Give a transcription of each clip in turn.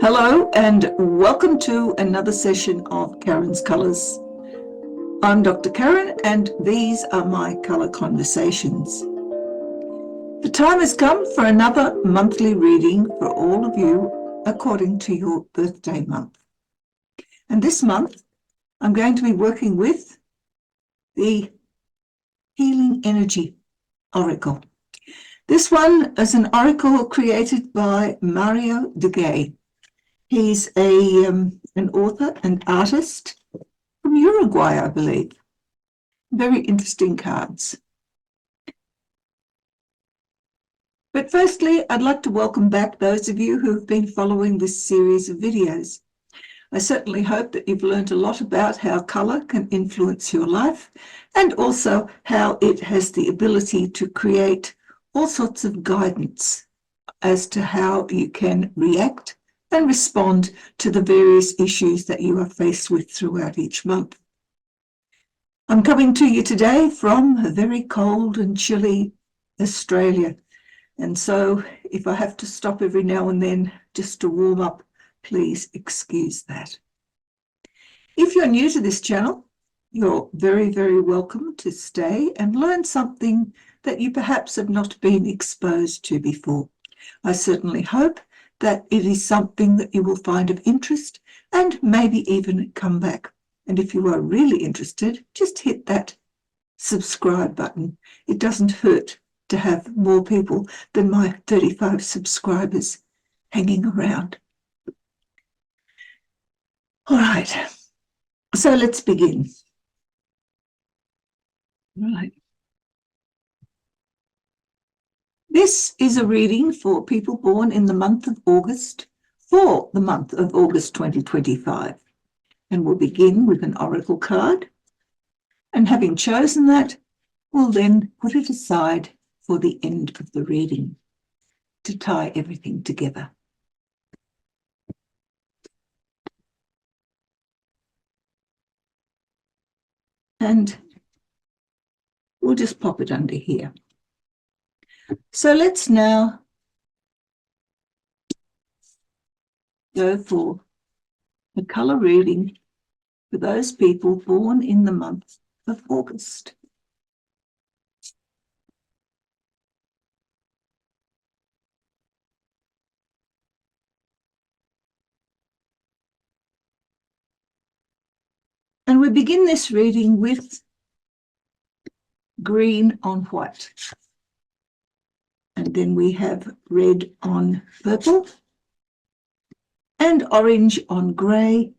Hello and welcome to another session of Karen's Colours. I'm Dr. Karen and these are my colour conversations. The time has come for another monthly reading for all of you according to your birthday month. And this month I'm going to be working with the Healing Energy Oracle. This one is an oracle created by Duguay. He's an author and artist from Uruguay, I believe. Very interesting cards. But firstly, I'd like to welcome back those of you who have been following this series of videos. I certainly hope that you've learned a lot about how colour can influence your life and also how it has the ability to create all sorts of guidance as to how you can react and respond to the various issues that you are faced with throughout each month. I'm coming to you today from a very cold and chilly Australia. And so if I have to stop every now and then just to warm up, please excuse that. If you're new to this channel, you're very, very welcome to stay and learn something that you perhaps have not been exposed to before. I certainly hope that it is something that you will find of interest and maybe even come back. And if you are really interested, just hit that subscribe button. It doesn't hurt to have more people than my 35 subscribers hanging around. All right, so let's begin. Right. This is a reading for people born in the month of August, for the month of August 2025. And we'll begin with an oracle card. And having chosen that, we'll then put it aside for the end of the reading to tie everything together. And we'll just pop it under here. So let's now go for a colour reading for those people born in the month of August. And we begin this reading with green on white. And then we have red on purple and orange on grey.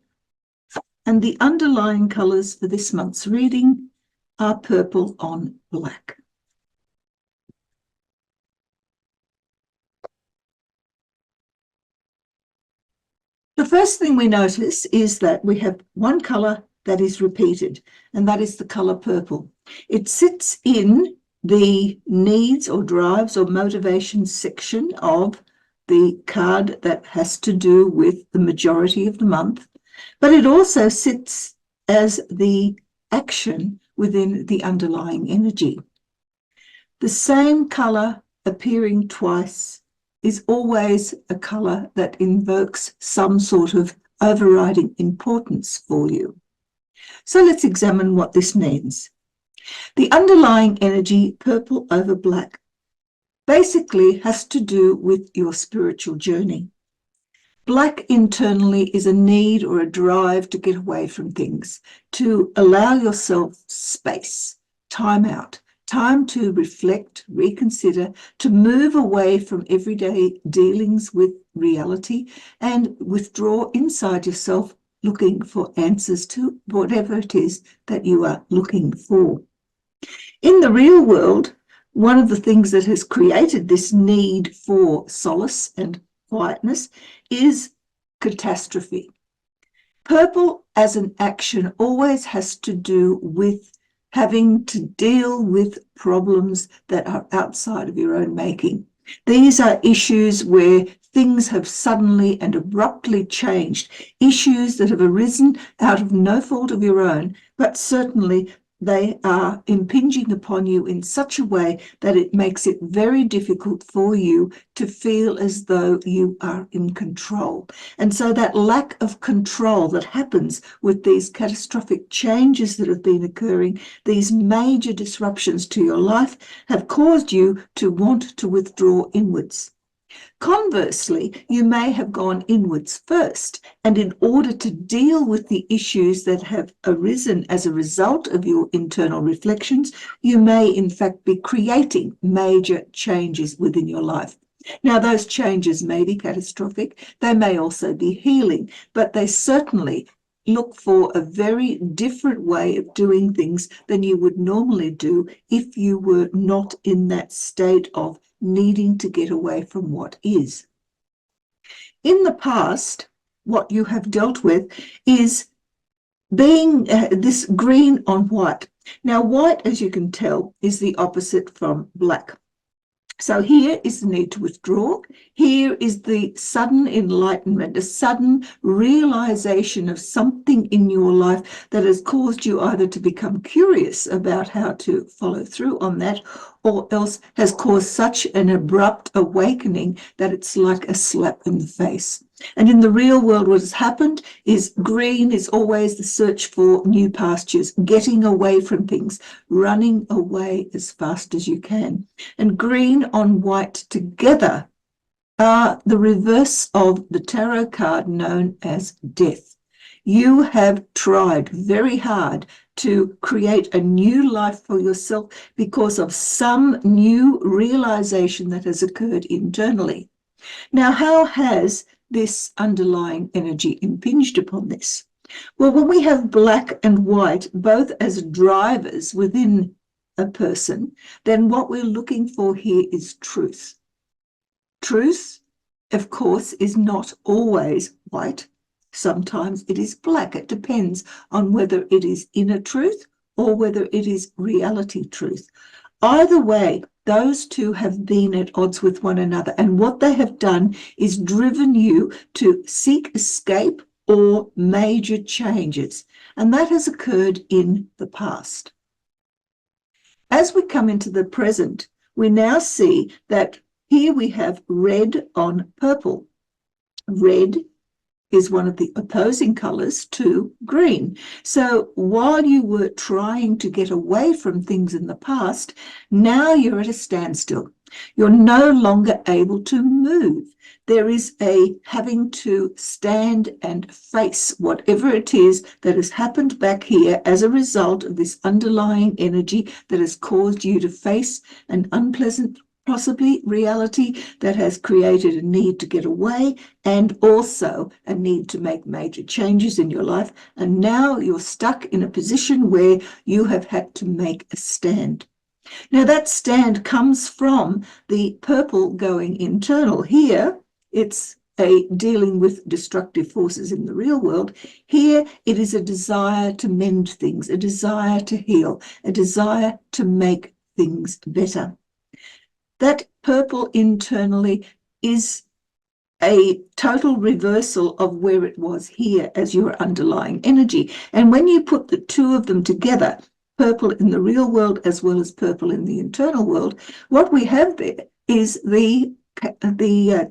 And the underlying colours for this month's reading are purple on black. The first thing we notice is that we have one colour that is repeated, and that is the colour purple. It sits in the needs or drives or motivation section of the card that has to do with the majority of the month, but it also sits as the action within the underlying energy. The same colour appearing twice is always a colour that invokes some sort of overriding importance for you. So let's examine what this means. The underlying energy, purple over black, basically has to do with your spiritual journey. Black internally is a need or a drive to get away from things, to allow yourself space, time out, time to reflect, reconsider, to move away from everyday dealings with reality and withdraw inside yourself, looking for answers to whatever it is that you are looking for. In the real world, one of the things that has created this need for solace and quietness is catastrophe. Purple as an action always has to do with having to deal with problems that are outside of your own making. These are issues where things have suddenly and abruptly changed, issues that have arisen out of no fault of your own, but certainly they are impinging upon you in such a way that it makes it very difficult for you to feel as though you are in control. And so that lack of control that happens with these catastrophic changes that have been occurring, these major disruptions to your life, have caused you to want to withdraw inwards. Conversely, you may have gone inwards first, and in order to deal with the issues that have arisen as a result of your internal reflections, you may in fact be creating major changes within your life. Now, those changes may be catastrophic, they may also be healing, but they certainly look for a very different way of doing things than you would normally do if you were not in that state of needing to get away from what is. In the past, what you have dealt with is being this green on white. Now, white, as you can tell, is the opposite from black. So here is the need to withdraw. Here is the sudden enlightenment, a sudden realization of something in your life that has caused you either to become curious about how to follow through on that, or else has caused such an abrupt awakening that it's like a slap in the face. And in the real world, what has happened is green is always the search for new pastures, getting away from things, running away as fast as you can. And green on white together are the reverse of the tarot card known as death. You have tried very hard to create a new life for yourself because of some new realization that has occurred internally. Now, how has this underlying energy impinged upon this? Well, when we have black and white both as drivers within a person, then what we're looking for here is truth. Truth, of course, is not always white. Sometimes it is black. It depends on whether it is inner truth or whether it is reality truth. Either way, those two have been at odds with one another, and what they have done is driven you to seek escape or major changes, and that has occurred in the past. As we come into the present, we now see that here we have red on purple. Red is one of the opposing colors to green. So while you were trying to get away from things in the past, now you're at a standstill. You're no longer able to move. There is a having to stand and face whatever it is that has happened back here as a result of this underlying energy that has caused you to face an unpleasant possibly reality that has created a need to get away and also a need to make major changes in your life. And now you're stuck in a position where you have had to make a stand. Now that stand comes from the purple going internal. Here it's a dealing with destructive forces in the real world. Here it is a desire to mend things, a desire to heal, a desire to make things better. That purple internally is a total reversal of where it was here as your underlying energy. And when you put the two of them together, purple in the real world as well as purple in the internal world, what we have there is the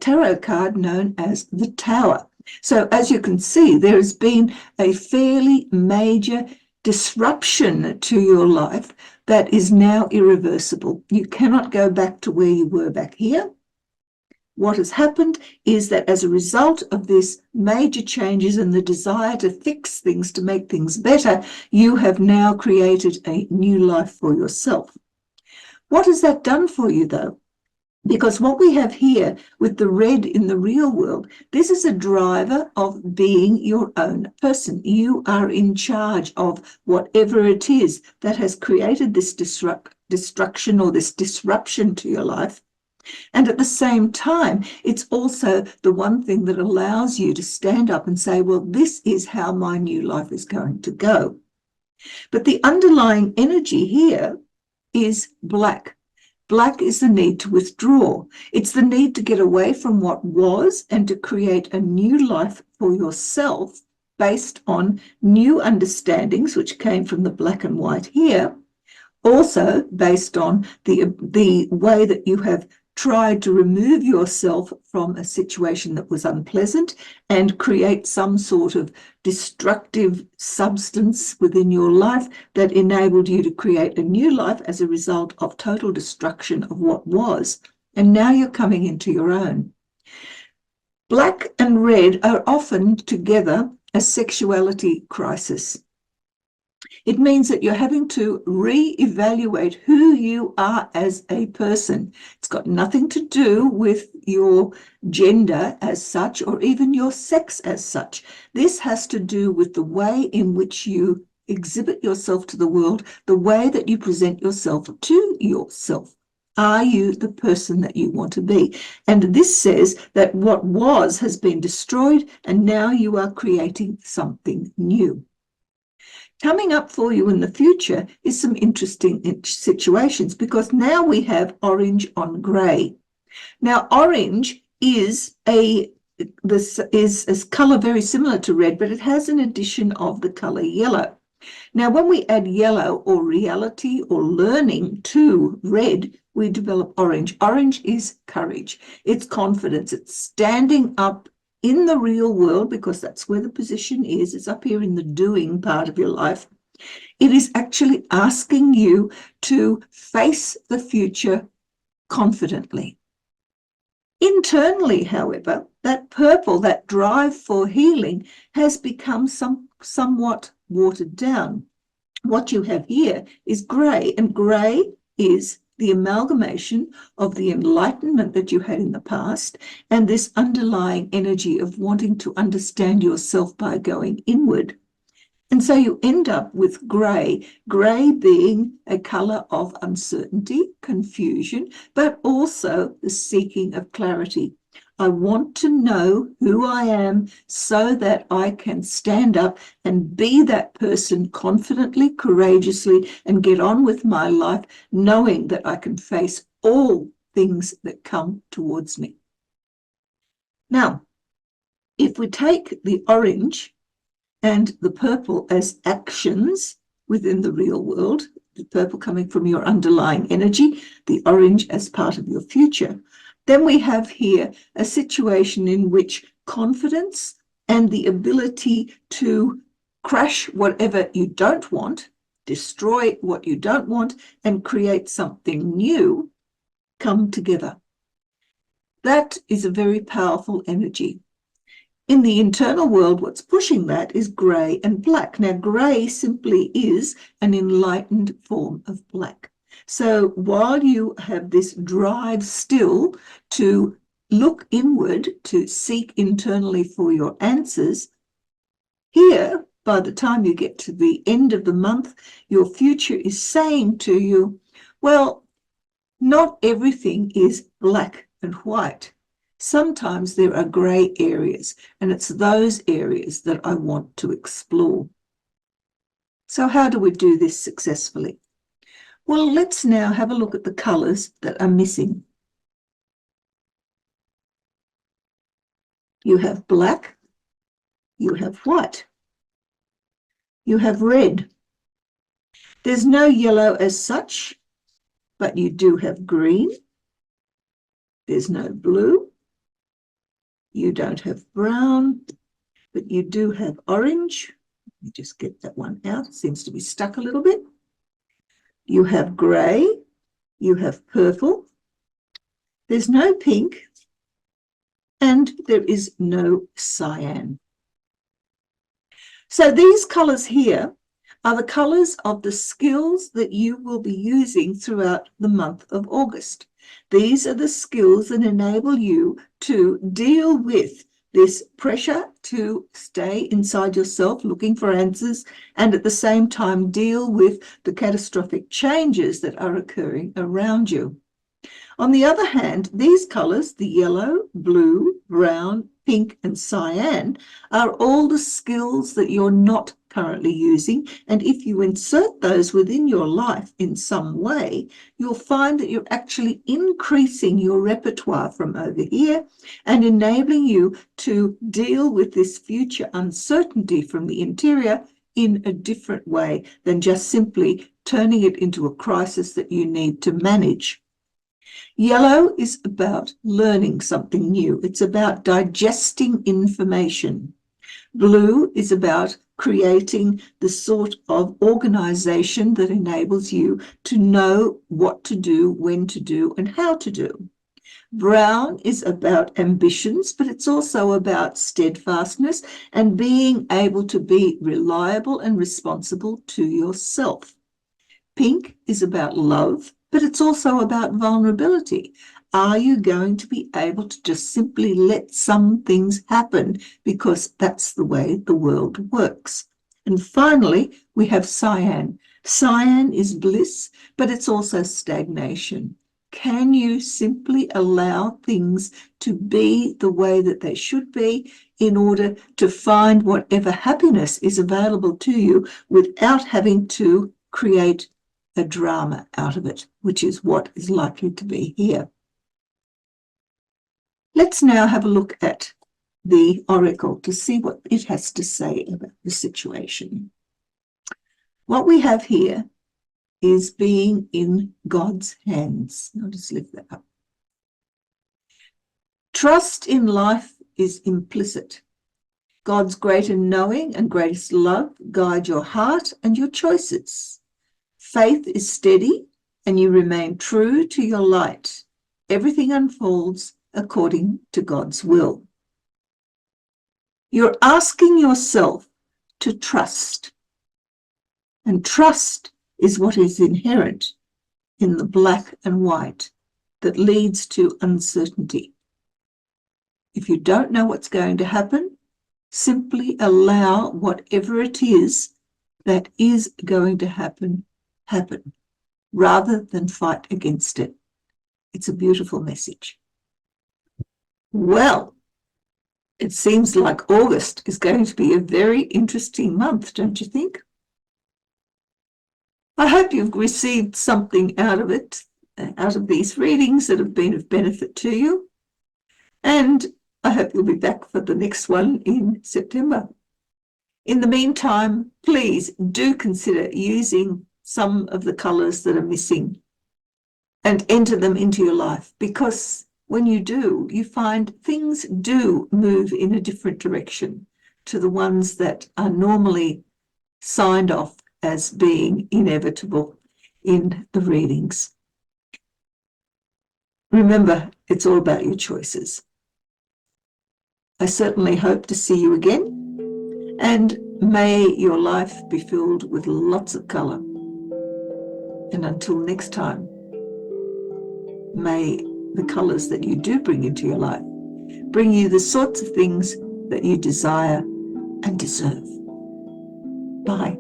tarot card known as the Tower. So as you can see, there has been a fairly major disruption to your life that is now irreversible. You cannot go back to where you were back here. What has happened is that as a result of this major changes and the desire to fix things, to make things better, you have now created a new life for yourself. What has that done for you, though? Because what we have here with the red in the real world, this is a driver of being your own person. You are in charge of whatever it is that has created this destruction or this disruption to your life. And at the same time, it's also the one thing that allows you to stand up and say, well, this is how my new life is going to go. But the underlying energy here is black. Black is the need to withdraw. It's the need to get away from what was and to create a new life for yourself based on new understandings, which came from the black and white here, also based on the way that you have tried to remove yourself from a situation that was unpleasant and create some sort of destructive substance within your life that enabled you to create a new life as a result of total destruction of what was. And now you're coming into your own. Black and red are often together a sexuality crisis. It means that you're having to re-evaluate who you are as a person. It's got nothing to do with your gender as such or even your sex as such. This has to do with the way in which you exhibit yourself to the world, the way that you present yourself to yourself. Are you the person that you want to be? And this says that what was has been destroyed and now you are creating something new. Coming up for you in the future is some interesting situations because now we have orange on grey. Now, orange is a colour very similar to red, but it has an addition of the colour yellow. Now, when we add yellow or reality or learning to red, we develop orange. Orange is courage. It's confidence. It's standing up in the real world, because that's where the position is. It's up here in the doing part of your life. It is actually asking you to face the future confidently. Internally, however, that purple, that drive for healing, has become somewhat watered down. What you have here is grey, and grey is the amalgamation of the enlightenment that you had in the past and this underlying energy of wanting to understand yourself by going inward. And so you end up with grey, grey being a colour of uncertainty, confusion, but also the seeking of clarity. I want to know who I am so that I can stand up and be that person confidently, courageously, and get on with my life, knowing that I can face all things that come towards me. Now, if we take the orange and the purple as actions within the real world, the purple coming from your underlying energy, the orange as part of your future, then we have here a situation in which confidence and the ability to crash whatever you don't want, destroy what you don't want, and create something new come together. That is a very powerful energy. In the internal world, what's pushing that is grey and black. Now, grey simply is an enlightened form of black. So while you have this drive still to look inward, to seek internally for your answers, here, by the time you get to the end of the month, your future is saying to you, well, not everything is black and white. Sometimes there are grey areas, and it's those areas that I want to explore. So how do we do this successfully? Well, let's now have a look at the colours that are missing. You have black, you have white, you have red. There's no yellow as such, but you do have green. There's no blue. You don't have brown, but you do have orange. Let me just get that one out. It seems to be stuck a little bit. You have grey, you have purple, there's no pink, and there is no cyan. So these colours here are the colours of the skills that you will be using throughout the month of August. These are the skills that enable you to deal with this pressure to stay inside yourself looking for answers, and at the same time deal with the catastrophic changes that are occurring around you. On the other hand, these colours, the yellow, blue, brown, pink, and cyan are all the skills that you're not currently using. And if you insert those within your life in some way, you'll find that you're actually increasing your repertoire from over here and enabling you to deal with this future uncertainty from the interior in a different way than just simply turning it into a crisis that you need to manage. Yellow is about learning something new. It's about digesting information. Blue is about creating the sort of organization that enables you to know what to do, when to do, and how to do. Brown is about ambitions, but it's also about steadfastness and being able to be reliable and responsible to yourself. Pink is about love, but it's also about vulnerability. Are you going to be able to just simply let some things happen because that's the way the world works? And finally, we have cyan. Cyan is bliss, but it's also stagnation. Can you simply allow things to be the way that they should be in order to find whatever happiness is available to you without having to create a drama out of it, which is what is likely to be here? Let's now have a look at the oracle to see what it has to say about the situation. What we have here is being in God's hands. I'll just lift that up. Trust in life is implicit. God's greater knowing and greatest love guide your heart and your choices. Faith is steady and you remain true to your light. Everything unfolds according to God's will. You're asking yourself to trust. And trust is what is inherent in the black and white that leads to uncertainty. If you don't know what's going to happen, simply allow whatever it is that is going to happen, rather than fight against it. It's a beautiful message. Well, it seems like August is going to be a very interesting month, don't you think? I hope you've received something out of it, out of these readings that have been of benefit to you. And I hope you'll be back for the next one in September. In the meantime, please do consider using some of the colours that are missing and enter them into your life, because when you do, you find things do move in a different direction to the ones that are normally signed off as being inevitable in the readings. Remember, it's all about your choices. I certainly hope to see you again, and may your life be filled with lots of colour. And until next time, may the colours that you do bring into your life bring you the sorts of things that you desire and deserve. Bye.